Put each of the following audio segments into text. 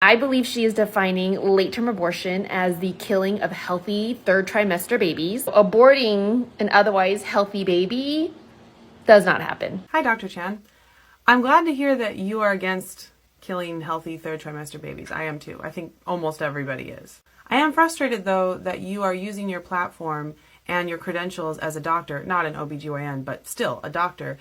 I believe she is defining late-term abortion as the killing of healthy third trimester babies. Aborting an otherwise healthy baby does not happen. Hi, Dr. Chan. I'm glad to hear that you are against killing healthy third trimester babies. I am too. I think almost everybody is. I am frustrated, though, that you are using your platform and your credentials as a doctor, not an OBGYN, but still a doctor,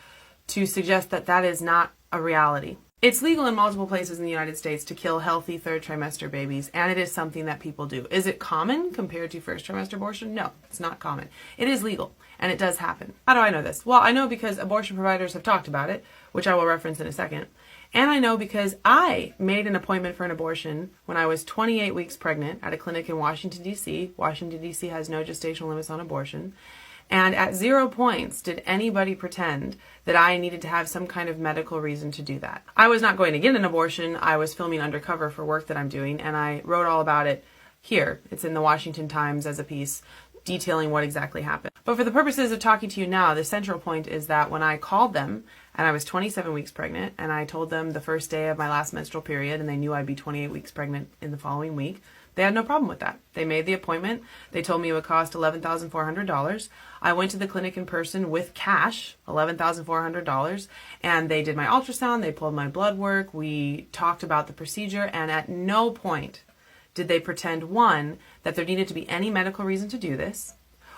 to suggest that that is not a reality. It's legal in multiple places in the United States to kill healthy third trimester babies, and it is something that people do. Is it common compared to first trimester abortion? No, it's not common. It is legal, and it does happen. How do I know this? Well, I know because abortion providers have talked about it, which I will reference in a second. And I know because I made an appointment for an abortion when I was 28 weeks pregnant at a clinic in Washington, D.C. Washington, D.C. has no gestational limits on abortion. And at 0 points did anybody pretend that I needed to have some kind of medical reason to do that. I was not going to get an abortion. I was filming undercover for work that I'm doing, and I wrote all about it here. It's in the Washington Times as a piece detailing what exactly happened. But for the purposes of talking to you now, the central point is that when I called them, and I was 27 weeks pregnant, and I told them the first day of my last menstrual period, and they knew I'd be 28 weeks pregnant in the following week, they had no problem with that. They made the appointment. They told me it would cost $11,400. I went to the clinic in person with cash, $11,400, and they did my ultrasound, they pulled my blood work, we talked about the procedure, and at no point did they pretend, one, that there needed to be any medical reason to do this,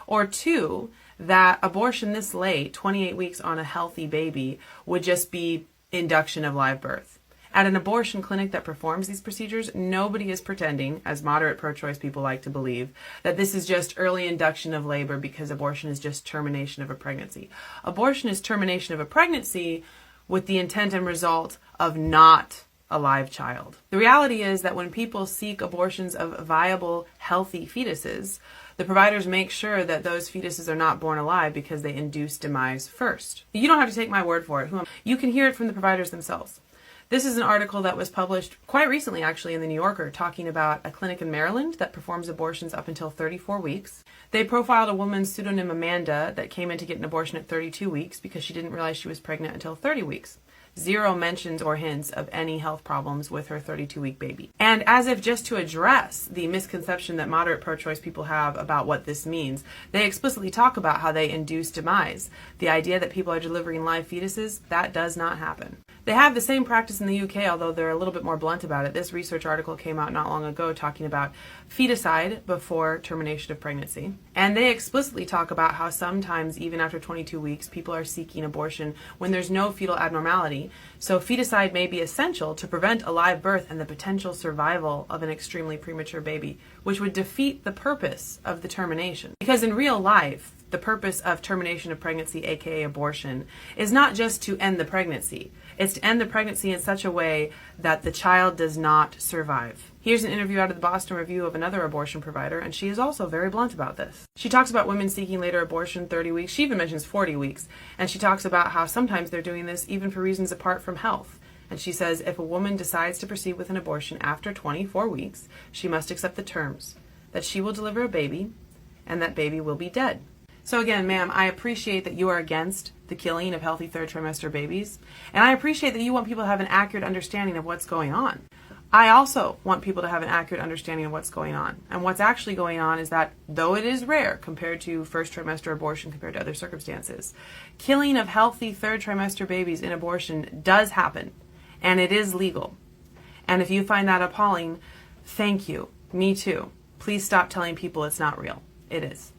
or two, that abortion this late, 28 weeks on a healthy baby, would just be induction of live birth. At an abortion clinic that performs these procedures, nobody is pretending, as moderate pro-choice people like to believe, that this is just early induction of labor because abortion is just termination of a pregnancy. Abortion is termination of a pregnancy with the intent and result of not a live child. The reality is that when people seek abortions of viable, healthy fetuses, the providers make sure that those fetuses are not born alive because they induce demise first. You don't have to take my word for it. You can hear it from the providers themselves. This is an article that was published quite recently, actually, in the New Yorker, talking about a clinic in Maryland that performs abortions up until 34 weeks. They profiled a woman's pseudonym Amanda that came in to get an abortion at 32 weeks because she didn't realize she was pregnant until 30 weeks. 0 mentions or hints of any health problems with her 32-week baby. And as if just to address the misconception that moderate pro-choice people have about what this means, they explicitly talk about how they induce demise. The idea that people are delivering live fetuses, that does not happen. They have the same practice in the UK, although they're a little bit more blunt about it. This research article came out not long ago talking about feticide before termination of pregnancy. And they explicitly talk about how sometimes, even after 22 weeks, people are seeking abortion when there's no fetal abnormality. So feticide may be essential to prevent a live birth and the potential survival of an extremely premature baby, which would defeat the purpose of the termination. Because in real life, the purpose of termination of pregnancy, aka abortion, is not just to end the pregnancy. It's to end the pregnancy in such a way that the child does not survive. Here's an interview out of the Boston Review of another abortion provider, and she is also very blunt about this. She talks about women seeking later abortion 30 weeks. She even mentions 40 weeks. And she talks about how sometimes they're doing this even for reasons apart from health. And she says if a woman decides to proceed with an abortion after 24 weeks, she must accept the terms that she will deliver a baby and that baby will be dead. So again, ma'am, I appreciate that you are against the killing of healthy third trimester babies, and I appreciate that you want people to have an accurate understanding of what's going on. I also want people to have an accurate understanding of what's going on. And what's actually going on is that, though it is rare compared to first trimester abortion compared to other circumstances, killing of healthy third trimester babies in abortion does happen, and it is legal. And if you find that appalling, thank you. Me too. Please stop telling people it's not real. It is.